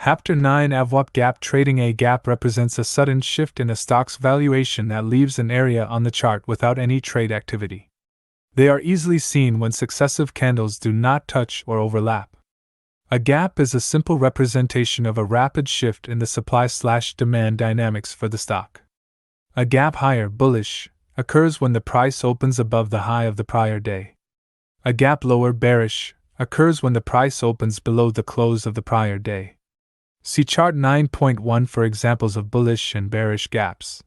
Chapter 9 vwap Gap Trading. A gap represents a sudden shift in a stock's valuation that leaves an area on the chart without any trade activity. They are easily seen when successive candles do not touch or overlap. A gap is a simple representation of a rapid shift in the supply/demand dynamics for the stock. A gap higher, bullish, occurs when the price opens above the high of the prior day. A gap lower, bearish, occurs when the price opens below the close of the prior day. See Chart 9.1 for examples of bullish and bearish gaps.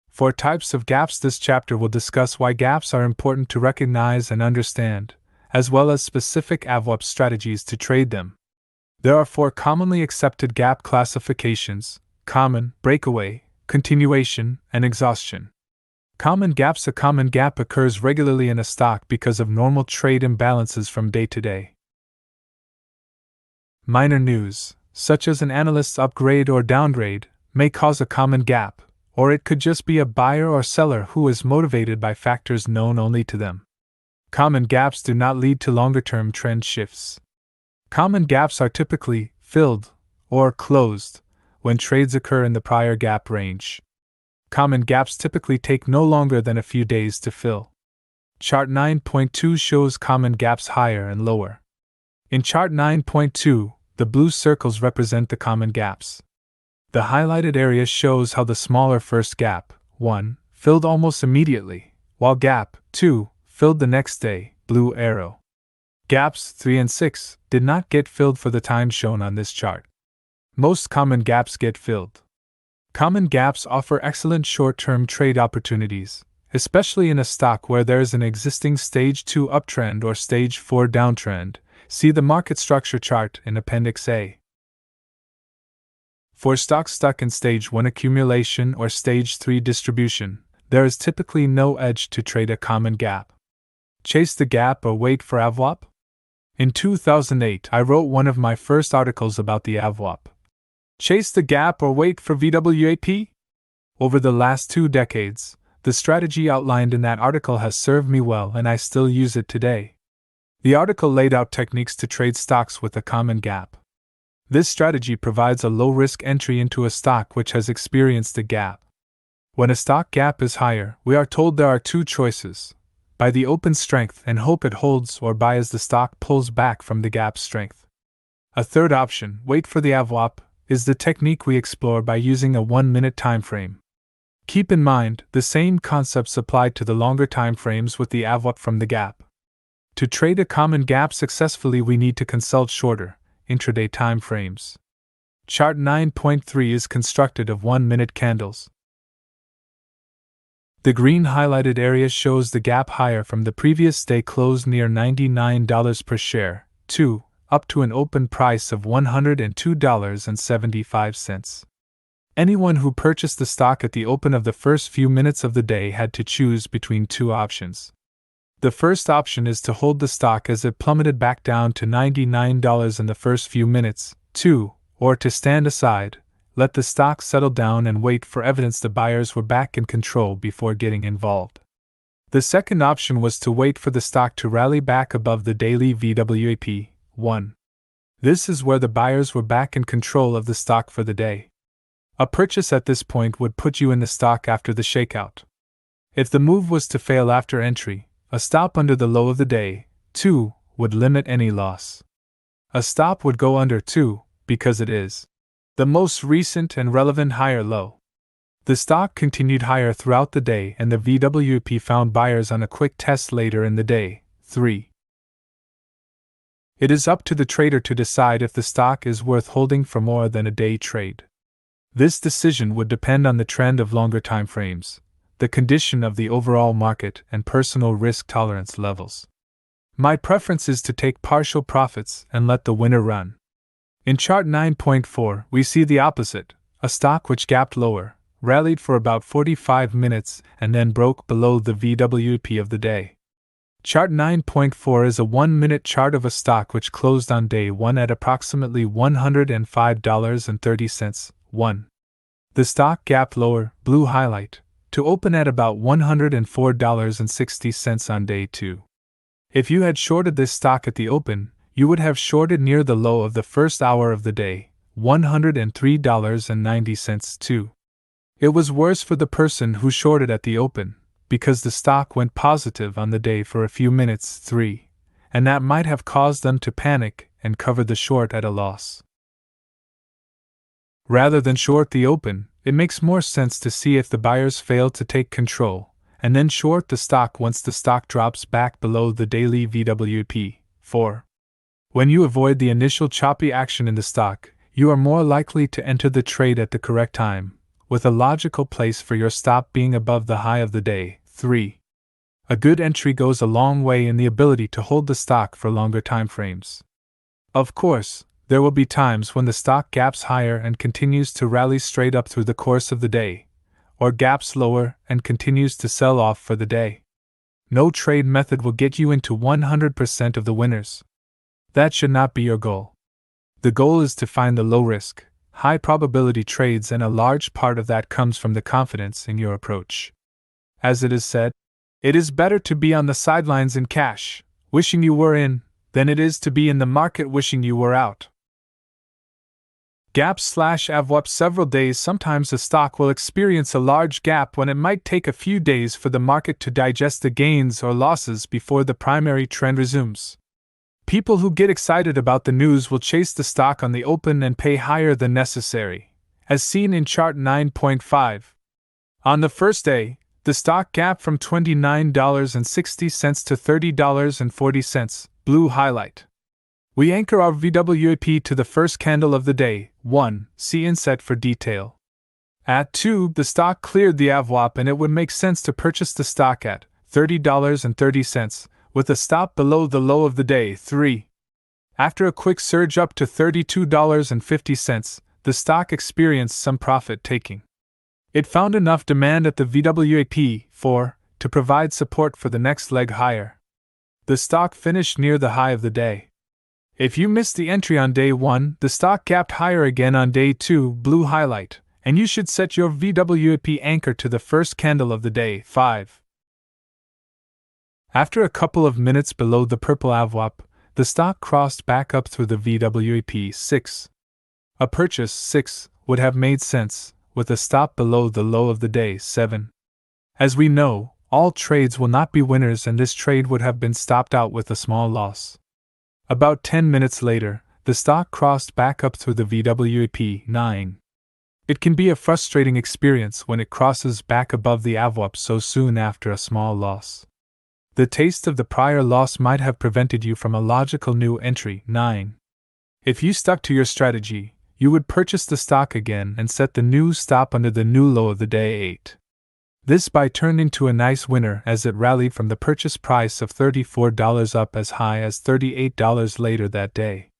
For types of gaps, this chapter will discuss why gaps are important to recognize and understand, as well as specific vwap strategies to trade them. There are 4 commonly accepted gap classifications: common, breakaway, continuation, and exhaustion. Common gaps. A common gap occurs regularly in a stock because of normal trade imbalances from day to day. Minor news, such as an analyst's upgrade or downgrade, may cause a common gap, or it could just be a buyer or seller who is motivated by factors known only to them. Common gaps do not lead to longer-term trend shifts. Common gaps are typically filled or closed when trades occur in the prior gap range. Common gaps typically take no longer than a few days to fill. Chart 9.2 shows common gaps higher and lower. In Chart 9.2, the blue circles represent the common gaps. The highlighted area shows how the smaller first gap, 1, filled almost immediately, while gap, 2, filled the next day, blue arrow. Gaps 3 and 6 did not get filled for the time shown on this chart. Most common gaps get filled. Common gaps offer excellent short-term trade opportunities, especially in a stock where there is an existing Stage 2 uptrend or Stage 4 downtrend. See the market structure chart in Appendix A. For stocks stuck in Stage 1 accumulation or Stage 3 distribution, there is typically no edge to trade a common gap. Chase the gap or wait for vwap? In 2008, I wrote one of my first articles about the vwap. Chase the gap or wait for vwap? Over the last 2 decades, the strategy outlined in that article has served me well and I still use it today. The article laid out techniques to trade stocks with a common gap. This strategy provides a low-risk entry into a stock which has experienced a gap. When a stock gap is higher, we are told there are 2 choices: buy the open strength and hope it holds, or buy as the stock pulls back from the gap strength. A third option, wait for the vwap, is the technique we explore by using a 1-minute time frame. Keep in mind, the same concepts apply to the longer time frames with the vwap from the gap. To trade a common gap successfully, we need to consult shorter, intraday time frames. Chart 9.3 is constructed of 1-minute candles. The green highlighted area shows the gap higher from the previous day close near $99 per share, up to an open price of $102.75. Anyone who purchased the stock at the open of the first few minutes of the day had to choose between 2 options. The first option is to hold the stock as it plummeted back down to $99 in the first few minutes, or to stand aside, let the stock settle down and wait for evidence the buyers were back in control before getting involved. The second option was to wait for the stock to rally back above the daily vwap, 1. This is where the buyers were back in control of the stock for the day. A purchase at this point would put you in the stock after the shakeout. If the move was to fail after entry, a stop under the low of the day, 2, would limit any loss. A stop would go under 2, because it is the most recent and relevant higher low. The stock continued higher throughout the day and the vwap found buyers on a quick test later in the day, 3. It is up to the trader to decide if the stock is worth holding for more than a day trade. This decision would depend on the trend of longer time frames, the condition of the overall market, and personal risk tolerance levels. My preference is to take partial profits and let the winner run. In Chart 9.4, we see the opposite: a stock which gapped lower, rallied for about 45 minutes, and then broke below the vwap of the day. Chart 9.4 is a 1-minute chart of a stock which closed on day 1 at approximately $105.30, 1. The stock gapped lower, blue highlight, to open at about $104.60 on day 2. If you had shorted this stock at the open, you would have shorted near the low of the first hour of the day, $103.90 too. It was worse for the person who shorted at the open, because the stock went positive on the day for a few minutes, 3, and that might have caused them to panic and cover the short at a loss. Rather than short the open, it makes more sense to see if the buyers fail to take control, and then short the stock once the stock drops back below the daily vwap. 4. When you avoid the initial choppy action in the stock, you are more likely to enter the trade at the correct time, with a logical place for your stop being above the high of the day. 3. A good entry goes a long way in the ability to hold the stock for longer time frames. Of course, there will be times when the stock gaps higher and continues to rally straight up through the course of the day, or gaps lower and continues to sell off for the day. No trade method will get you into 100% of the winners. That should not be your goal. The goal is to find the low-risk, high-probability trades, and a large part of that comes from the confidence in your approach. As it is said, it is better to be on the sidelines in cash, wishing you were in, than it is to be in the market wishing you were out. Gaps/vwap several days. Sometimes a stock will experience a large gap when it might take a few days for the market to digest the gains or losses before the primary trend resumes. People who get excited about the news will chase the stock on the open and pay higher than necessary, as seen in chart 9.5. On the first day, the stock gapped from $29.60 to $30.40, blue highlight. We anchor our vwap to the first candle of the day. 1. See inset for detail. At 2, the stock cleared the vwap and it would make sense to purchase the stock at $30.30, with a stop below the low of the day. 3. After a quick surge up to $32.50, the stock experienced some profit taking. It found enough demand at the vwap. 4. To provide support for the next leg higher. The stock finished near the high of the day. If you missed the entry on day 1, the stock gapped higher again on day 2, blue highlight, and you should set your vwap anchor to the first candle of the day. 5. After a couple of minutes below the purple vwap, the stock crossed back up through the vwap. 6. A purchase, 6, would have made sense, with a stop below the low of the day. 7. As we know, all trades will not be winners, and this trade would have been stopped out with a small loss. About 10 minutes later, the stock crossed back up through the vwap. 9. It can be a frustrating experience when it crosses back above the vwap so soon after a small loss. The taste of the prior loss might have prevented you from a logical new entry. 9. If you stuck to your strategy, you would purchase the stock again and set the new stop under the new low of the day. 8. This buy turned into a nice winner as it rallied from the purchase price of $34 up as high as $38 later that day.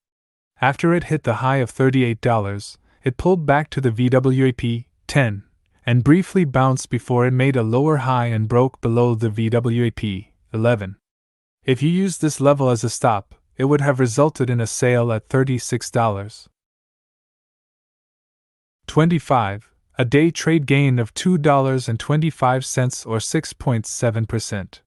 After it hit the high of $38, it pulled back to the vwap. 10, and briefly bounced before it made a lower high and broke below the vwap. 11. If you used this level as a stop, it would have resulted in a sale at $36. 25. A day trade gain of $2.25 or 6.7%.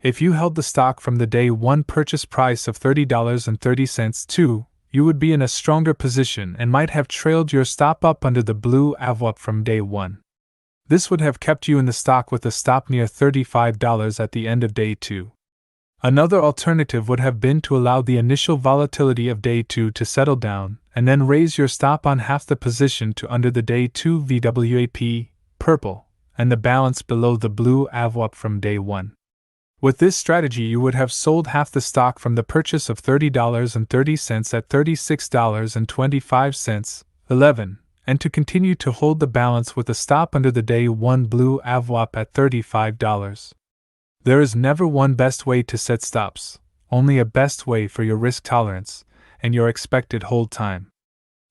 If you held the stock from the day 1 purchase price of $30.30 too, you would be in a stronger position and might have trailed your stop up under the blue vwap from day 1. This would have kept you in the stock with a stop near $35 at the end of day 2. Another alternative would have been to allow the initial volatility of day 2 to settle down, and then raise your stop on half the position to under the day 2 vwap, purple, and the balance below the blue vwap from day 1. With this strategy you would have sold half the stock from the purchase of $30.30 at $36.25, 11, and to continue to hold the balance with a stop under the day 1 blue vwap at $35. There is never one best way to set stops, only a best way for your risk tolerance and your expected hold time.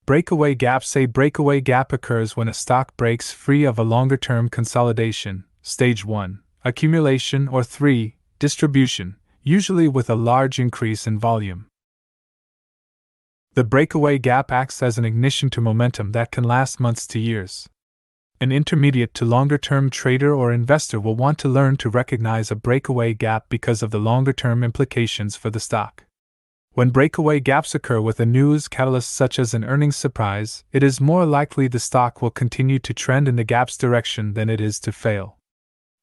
Breakaway gap. Say breakaway gap occurs when a stock breaks free of a longer-term consolidation, stage 1, accumulation, or 3, distribution, usually with a large increase in volume. The breakaway gap acts as an ignition to momentum that can last months to years. An intermediate to longer-term trader or investor will want to learn to recognize a breakaway gap because of the longer-term implications for the stock. When breakaway gaps occur with a news catalyst such as an earnings surprise, it is more likely the stock will continue to trend in the gap's direction than it is to fail.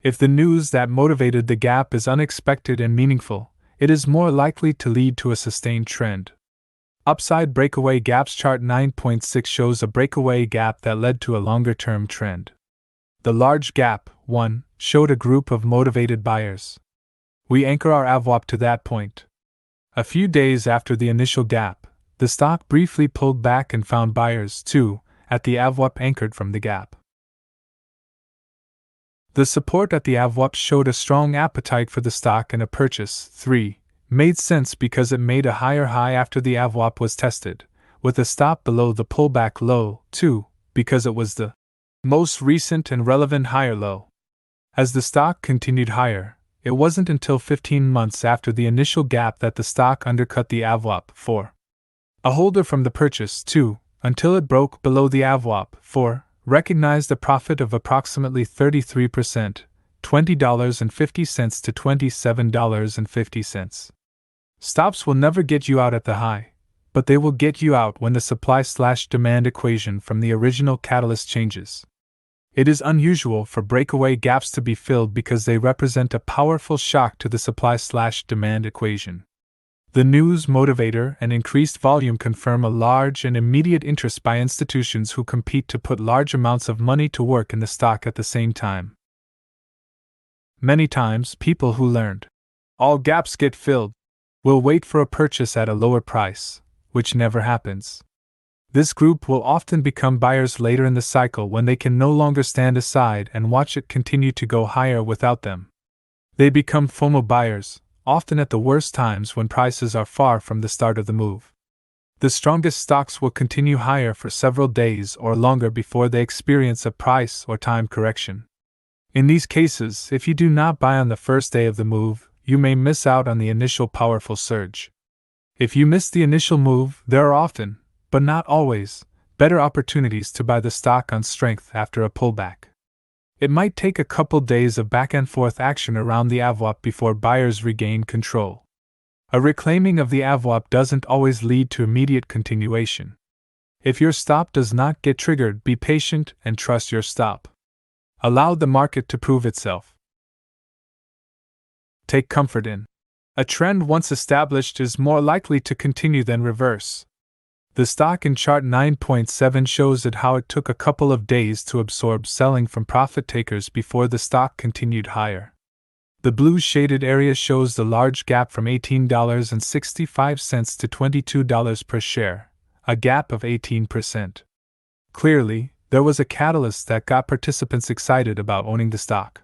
If the news that motivated the gap is unexpected and meaningful, it is more likely to lead to a sustained trend. Upside breakaway gaps. Chart 9.6 shows a breakaway gap that led to a longer-term trend. The large gap, 1, showed a group of motivated buyers. We anchor our vwap to that point. A few days after the initial gap, the stock briefly pulled back and found buyers, 2, at the vwap anchored from the gap. The support at the vwap showed a strong appetite for the stock, and a purchase, 3, made sense because it made a higher high after the vwap was tested, with a stop below the pullback low, 2, because it was the most recent and relevant higher low. As the stock continued higher, it wasn't until 15 months after the initial gap that the stock undercut the vwap, 4. A holder from the purchase, 2, until it broke below the vwap, 4, recognized a profit of approximately 33%, $20.50 to $27.50. Stops will never get you out at the high, but they will get you out when the supply/demand equation from the original catalyst changes. It is unusual for breakaway gaps to be filled because they represent a powerful shock to the supply/demand equation. The news motivator and increased volume confirm a large and immediate interest by institutions who compete to put large amounts of money to work in the stock at the same time. Many times, people who learned all gaps get filled will wait for a purchase at a lower price, which never happens. This group will often become buyers later in the cycle when they can no longer stand aside and watch it continue to go higher without them. They become FOMO buyers, often at the worst times when prices are far from the start of the move. The strongest stocks will continue higher for several days or longer before they experience a price or time correction. In these cases, if you do not buy on the first day of the move, you may miss out on the initial powerful surge. If you miss the initial move, there are often, but not always, better opportunities to buy the stock on strength after a pullback. It might take a couple days of back-and-forth action around the vwap before buyers regain control. A reclaiming of the vwap doesn't always lead to immediate continuation. If your stop does not get triggered, be patient and trust your stop. Allow the market to prove itself. Take comfort in. A trend once established is more likely to continue than reverse. The stock in chart 9.7 shows how it took a couple of days to absorb selling from profit takers before the stock continued higher. The blue shaded area shows the large gap from $18.65 to $22 per share, a gap of 18%. Clearly, there was a catalyst that got participants excited about owning the stock.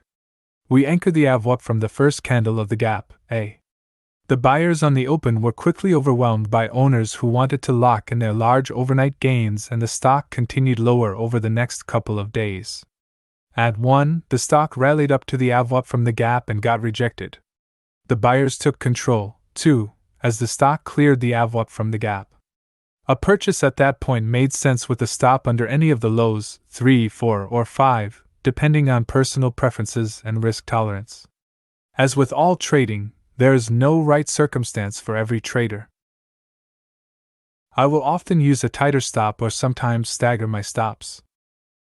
We anchor the vwap from the first candle of the gap, A. The buyers on the open were quickly overwhelmed by owners who wanted to lock in their large overnight gains, and the stock continued lower over the next couple of days. At 1, the stock rallied up to the vwap from the gap and got rejected. The buyers took control, 2, as the stock cleared the vwap from the gap. A purchase at that point made sense with a stop under any of the lows, 3, 4, or 5, depending on personal preferences and risk tolerance. As with all trading, there is no right circumstance for every trader. I will often use a tighter stop or sometimes stagger my stops.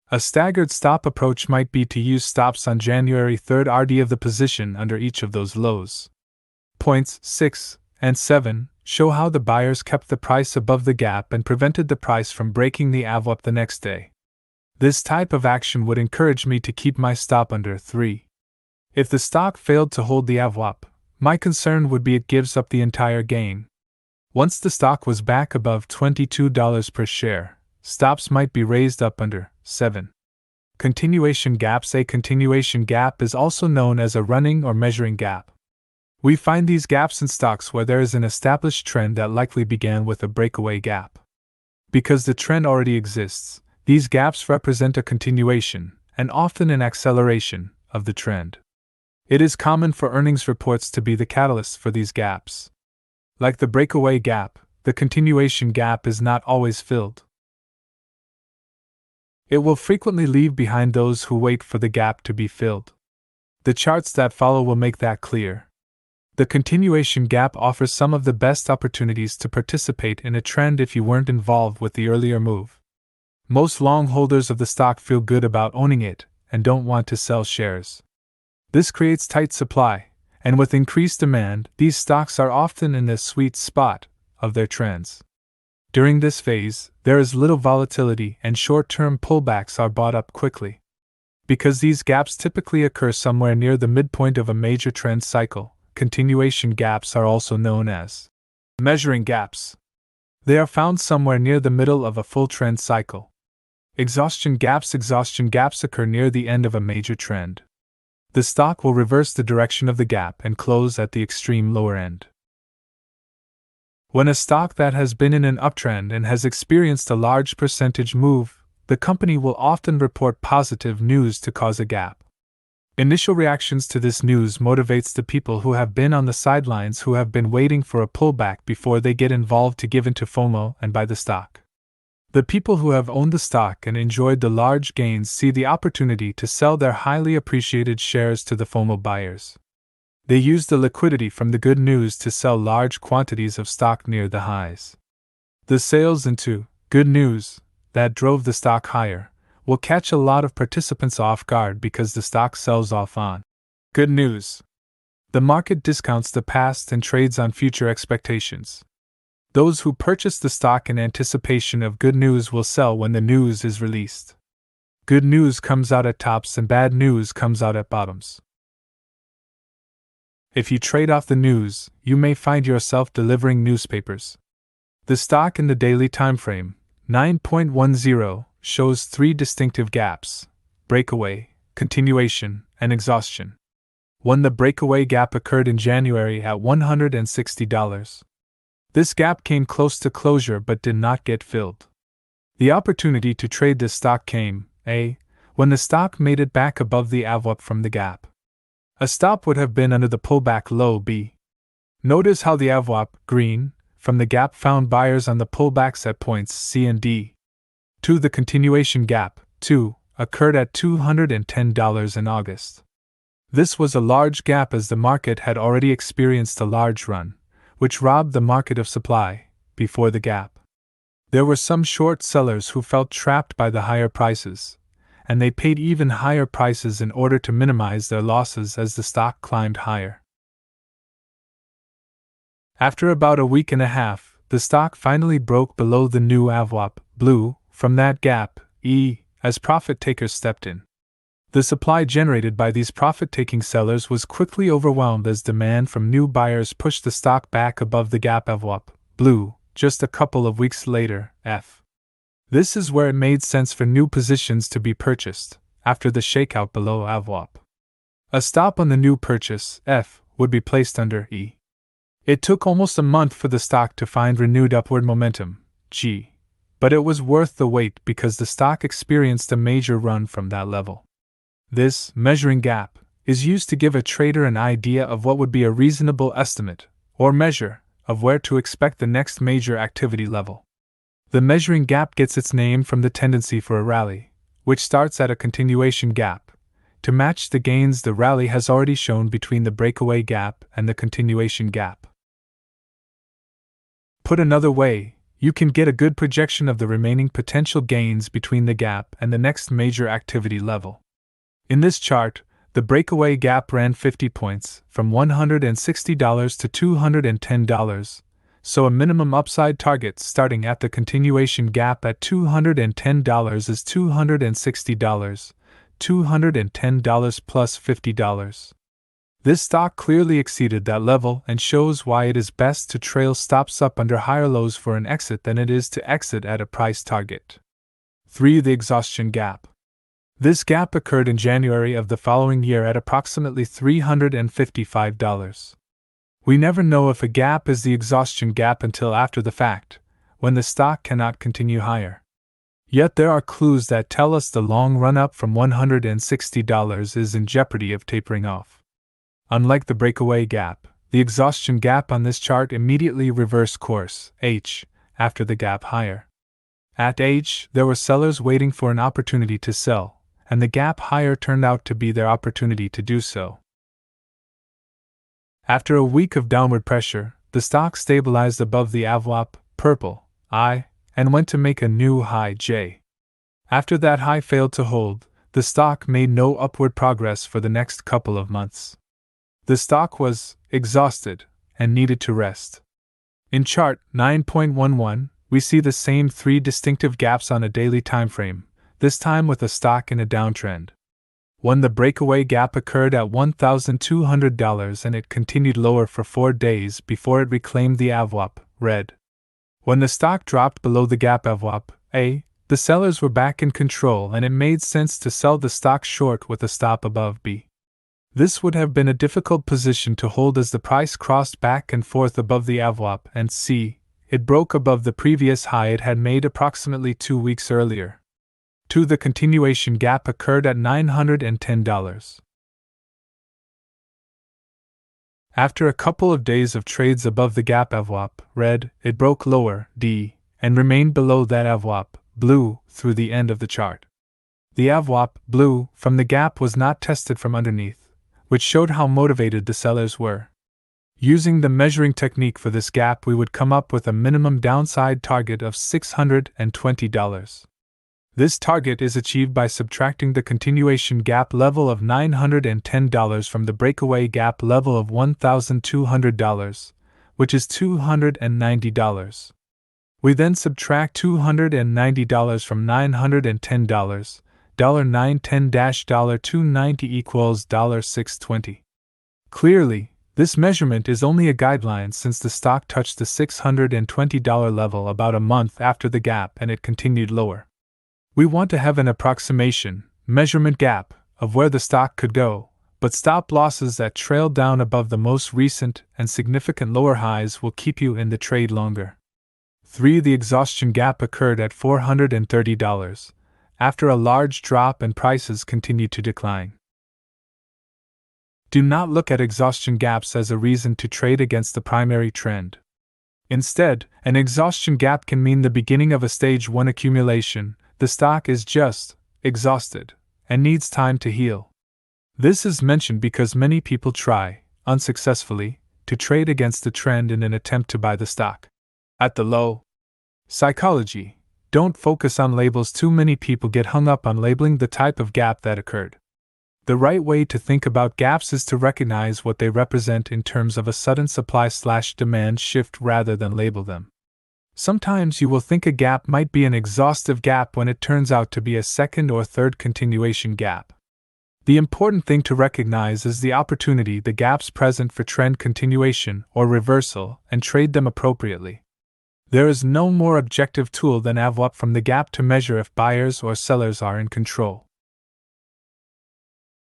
A staggered stop approach might be to use stops on January 3rd RD of the position under each of those lows. Points 6 and 7 show how the buyers kept the price above the gap and prevented the price from breaking the vwap the next day. This type of action would encourage me to keep my stop under 3. If the stock failed to hold the vwap, my concern would be it gives up the entire gain. Once the stock was back above $22 per share, stops might be raised up under 7. Continuation gaps. A continuation gap is also known as a running or measuring gap. We find these gaps in stocks where there is an established trend that likely began with a breakaway gap. Because the trend already exists, these gaps represent a continuation, and often an acceleration, of the trend. It is common for earnings reports to be the catalyst for these gaps. Like the breakaway gap, the continuation gap is not always filled. It will frequently leave behind those who wait for the gap to be filled. The charts that follow will make that clear. The continuation gap offers some of the best opportunities to participate in a trend if you weren't involved with the earlier move. Most long holders of the stock feel good about owning it and don't want to sell shares. This creates tight supply, and with increased demand, these stocks are often in the sweet spot of their trends. During this phase, there is little volatility and short-term pullbacks are bought up quickly. Because these gaps typically occur somewhere near the midpoint of a major trend cycle, continuation gaps are also known as measuring gaps. They are found somewhere near the middle of a full trend cycle. Exhaustion gaps occur near the end of a major trend. The stock will reverse the direction of the gap and close at the extreme lower end. When a stock that has been in an uptrend and has experienced a large percentage move, the company will often report positive news to cause a gap. Initial reactions to this news motivates the people who have been on the sidelines who have been waiting for a pullback before they get involved to give into FOMO and buy the stock. The people who have owned the stock and enjoyed the large gains see the opportunity to sell their highly appreciated shares to the FOMO buyers. They use the liquidity from the good news to sell large quantities of stock near the highs. The sales into good news that drove the stock higher will catch a lot of participants off guard because the stock sells off on good news. The market discounts the past and trades on future expectations. Those who purchase the stock in anticipation of good news will sell when the news is released. Good news comes out at tops and bad news comes out at bottoms. If you trade off the news, you may find yourself delivering newspapers. The stock in the daily timeframe, 9.10, shows three distinctive gaps: breakaway, continuation, and exhaustion. When the breakaway gap occurred in January at $160. This gap came close to closure but did not get filled. The opportunity to trade this stock came, A, when the stock made it back above the vwap from the gap. A stop would have been under the pullback low B. Notice how the vwap, green, from the gap found buyers on the pullbacks at points C and D. 2. The continuation gap, 2, occurred at $210 in August. This was a large gap as the market had already experienced a large run, which robbed the market of supply, before the gap. There were some short sellers who felt trapped by the higher prices, and they paid even higher prices in order to minimize their losses as the stock climbed higher. After about a week and a half, the stock finally broke below the new vwap, blue, from that gap, E, as profit takers stepped in. The supply generated by these profit-taking sellers was quickly overwhelmed as demand from new buyers pushed the stock back above the gap vwap, blue, just a couple of weeks later, F. This is where it made sense for new positions to be purchased, after the shakeout below vwap. A stop on the new purchase, F, would be placed under E. It took almost a month for the stock to find renewed upward momentum, G. But it was worth the wait because the stock experienced a major run from that level. This measuring gap is used to give a trader an idea of what would be a reasonable estimate, or measure, of where to expect the next major activity level. The measuring gap gets its name from the tendency for a rally, which starts at a continuation gap, to match the gains the rally has already shown between the breakaway gap and the continuation gap. Put another way, you can get a good projection of the remaining potential gains between the gap and the next major activity level. In this chart, the breakaway gap ran 50 points, from $160 to $210, so a minimum upside target starting at the continuation gap at $210 is $260, $210 plus $50. This stock clearly exceeded that level and shows why it is best to trail stops up under higher lows for an exit than it is to exit at a price target. 3. The exhaustion gap. This gap occurred in January of the following year at approximately $355. We never know if a gap is the exhaustion gap until after the fact, when the stock cannot continue higher. Yet there are clues that tell us the long run up from $160 is in jeopardy of tapering off. Unlike the breakaway gap, the exhaustion gap on this chart immediately reversed course, H, after the gap higher. At H, there were sellers waiting for an opportunity to sell, and the gap higher turned out to be their opportunity to do so. After a week of downward pressure, the stock stabilized above the vwap, purple, I, and went to make a new high J. After that high failed to hold, the stock made no upward progress for the next couple of months. The stock was exhausted and needed to rest. In chart 9.11, we see the same three distinctive gaps on a daily timeframe, this time with a stock in a downtrend. When the breakaway gap occurred at $1,200 and it continued lower for 4 days before it reclaimed the vwap, red. When the stock dropped below the gap vwap, A, the sellers were back in control and it made sense to sell the stock short with a stop above B. This would have been a difficult position to hold as the price crossed back and forth above the vwap, and C, it broke above the previous high it had made approximately 2 weeks earlier. 2. The continuation gap occurred at $910. After a couple of days of trades above the gap vwap, red, it broke lower, D, and remained below that vwap, blue, through the end of the chart. The vwap, blue, from the gap was not tested from underneath, which showed how motivated the sellers were. Using the measuring technique for this gap, we would come up with a minimum downside target of $620. This target is achieved by subtracting the continuation gap level of $910 from the breakaway gap level of $1,200, which is $290. We then subtract $290 from $910, $910-$290 equals $620. Clearly, this measurement is only a guideline since the stock touched the $620 level about a month after the gap and it continued lower. We want to have an approximation, measurement gap, of where the stock could go, but stop losses that trail down above the most recent and significant lower highs will keep you in the trade longer. 3. The exhaustion gap occurred at $430, after a large drop and prices continued to decline. Do not look at exhaustion gaps as a reason to trade against the primary trend. Instead, an exhaustion gap can mean the beginning of a stage 1 accumulation. The stock is just exhausted and needs time to heal. This is mentioned because many people try, unsuccessfully, to trade against the trend in an attempt to buy the stock at the low. Psychology. Don't focus on labels. Too many people get hung up on labeling the type of gap that occurred. The right way to think about gaps is to recognize what they represent in terms of a sudden supply/demand shift rather than label them. Sometimes you will think a gap might be an exhaustive gap when it turns out to be a second or third continuation gap. The important thing to recognize is the opportunity the gaps present for trend continuation or reversal and trade them appropriately. There is no more objective tool than vwap from the gap to measure if buyers or sellers are in control.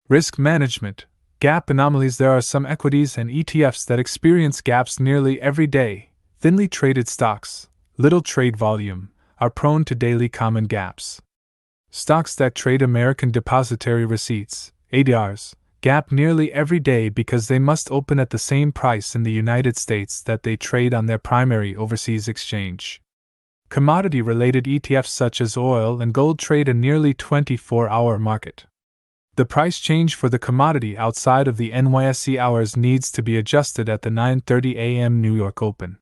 Risk management. Gap anomalies. There are some equities and ETFs that experience gaps nearly every day. Thinly traded stocks, little trade volume, are prone to daily common gaps. Stocks that trade American Depository Receipts, ADRs, gap nearly every day because they must open at the same price in the United States that they trade on their primary overseas exchange. Commodity-related ETFs such as oil and gold trade a nearly 24-hour market. The price change for the commodity outside of the NYSE hours needs to be adjusted at the 9:30 a.m. New York Open.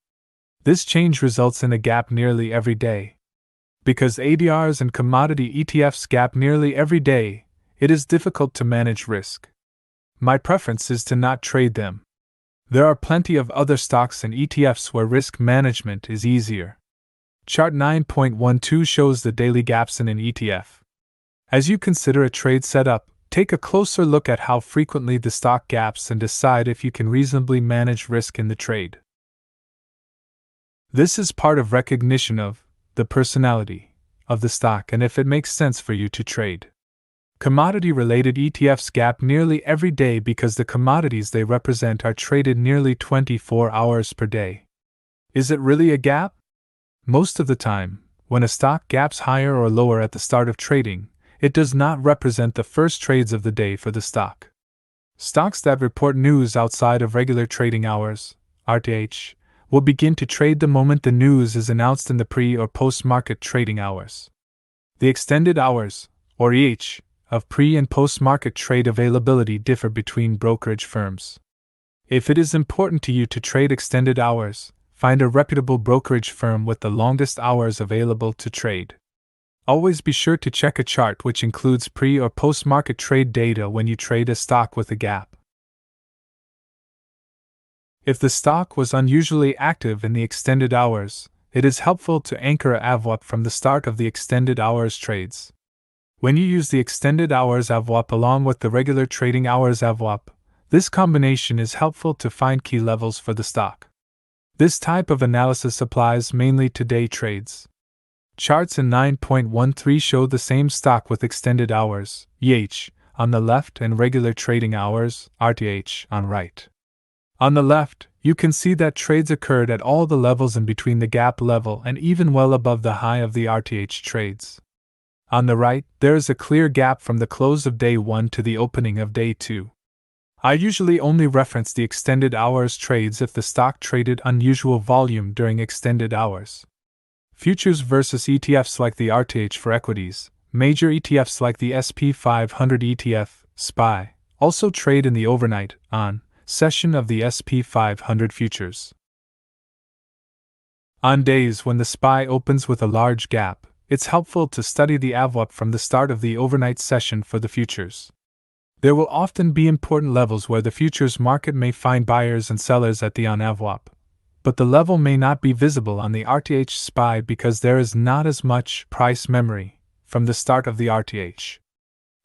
This change results in a gap nearly every day. Because ADRs and commodity ETFs gap nearly every day, it is difficult to manage risk. My preference is to not trade them. There are plenty of other stocks and ETFs where risk management is easier. Chart 9.12 shows the daily gaps in an ETF. As you consider a trade setup, take a closer look at how frequently the stock gaps and decide if you can reasonably manage risk in the trade. This is part of recognition of the personality of the stock and if it makes sense for you to trade. Commodity-related ETFs gap nearly every day because the commodities they represent are traded nearly 24 hours per day. Is it really a gap? Most of the time, when a stock gaps higher or lower at the start of trading, it does not represent the first trades of the day for the stock. Stocks that report news outside of regular trading hours, RTH, will begin to trade the moment the news is announced in the pre- or post-market trading hours. The extended hours, or EH, of pre- and post-market trade availability differ between brokerage firms. If it is important to you to trade extended hours, find a reputable brokerage firm with the longest hours available to trade. Always be sure to check a chart which includes pre- or post-market trade data when you trade a stock with a gap. If the stock was unusually active in the extended hours, it is helpful to anchor a vwap from the start of the extended hours trades. When you use the extended hours vwap along with the regular trading hours vwap, this combination is helpful to find key levels for the stock. This type of analysis applies mainly to day trades. Charts in 9.13 show the same stock with extended hours, EH, on the left and regular trading hours, RTH, on right. On the left, you can see that trades occurred at all the levels in between the gap level and even well above the high of the RTH trades. On the right, there is a clear gap from the close of day 1 to the opening of day 2. I usually only reference the extended hours trades if the stock traded unusual volume during extended hours. Futures versus ETFs like the RTH for equities, major ETFs like the SP 500 ETF, SPY, also trade in the overnight, on session of the SP 500 futures. On days when the SPY opens with a large gap, it's helpful to study the vwap from the start of the overnight session for the futures. There will often be important levels where the futures market may find buyers and sellers at the on vwap, but the level may not be visible on the RTH SPY because there is not as much price memory from the start of the RTH.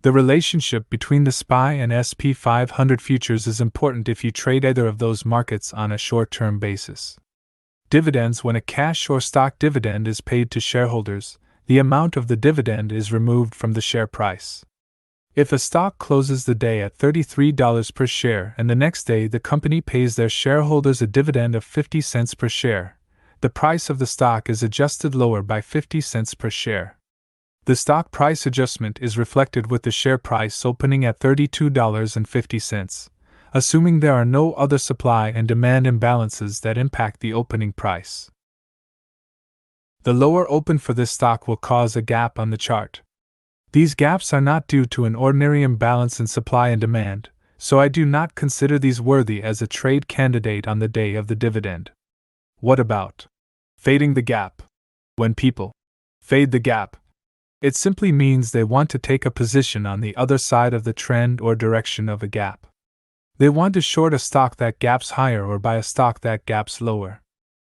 The relationship between the SPY and SP 500 futures is important if you trade either of those markets on a short-term basis. Dividends: when a cash or stock dividend is paid to shareholders, the amount of the dividend is removed from the share price. If a stock closes the day at $33 per share and the next day the company pays their shareholders a dividend of 50 cents per share, the price of the stock is adjusted lower by 50 cents per share. The stock price adjustment is reflected with the share price opening at $32.50, assuming there are no other supply and demand imbalances that impact the opening price. The lower open for this stock will cause a gap on the chart. These gaps are not due to an ordinary imbalance in supply and demand, so I do not consider these worthy as a trade candidate on the day of the dividend. What about fading the gap? When people fade the gap, it simply means they want to take a position on the other side of the trend or direction of a gap. They want to short a stock that gaps higher or buy a stock that gaps lower.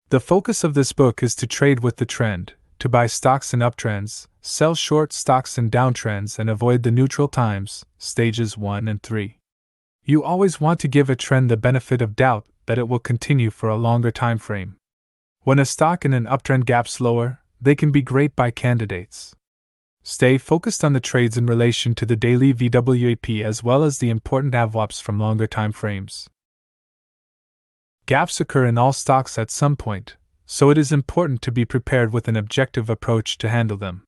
The focus of this book is to trade with the trend, to buy stocks in uptrends, sell short stocks in downtrends, and avoid the neutral times, stages 1 and 3. You always want to give a trend the benefit of doubt that it will continue for a longer time frame. When a stock in an uptrend gaps lower, they can be great buy candidates. Stay focused on the trades in relation to the daily vwap as well as the important vwaps from longer time frames. Gaps occur in all stocks at some point, so it is important to be prepared with an objective approach to handle them.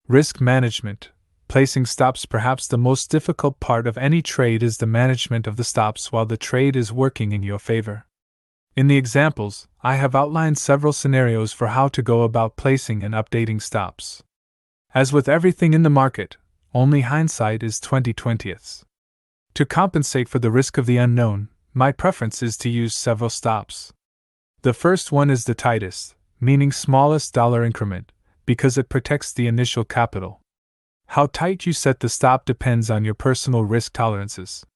Risk management. Placing stops. Perhaps the most difficult part of any trade is the management of the stops while the trade is working in your favor. In the examples, I have outlined several scenarios for how to go about placing and updating stops. As with everything in the market, only hindsight is 20/20. To compensate for the risk of the unknown, my preference is to use several stops. The first one is the tightest, meaning smallest dollar increment, because it protects the initial capital. How tight you set the stop depends on your personal risk tolerances.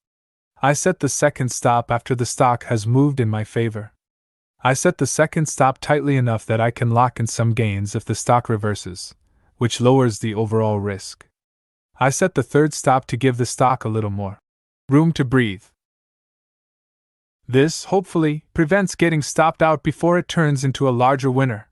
I set the second stop after the stock has moved in my favor. I set the second stop tightly enough that I can lock in some gains if the stock reverses, which lowers the overall risk. I set the third stop to give the stock a little more room to breathe. This, hopefully, prevents getting stopped out before it turns into a larger winner.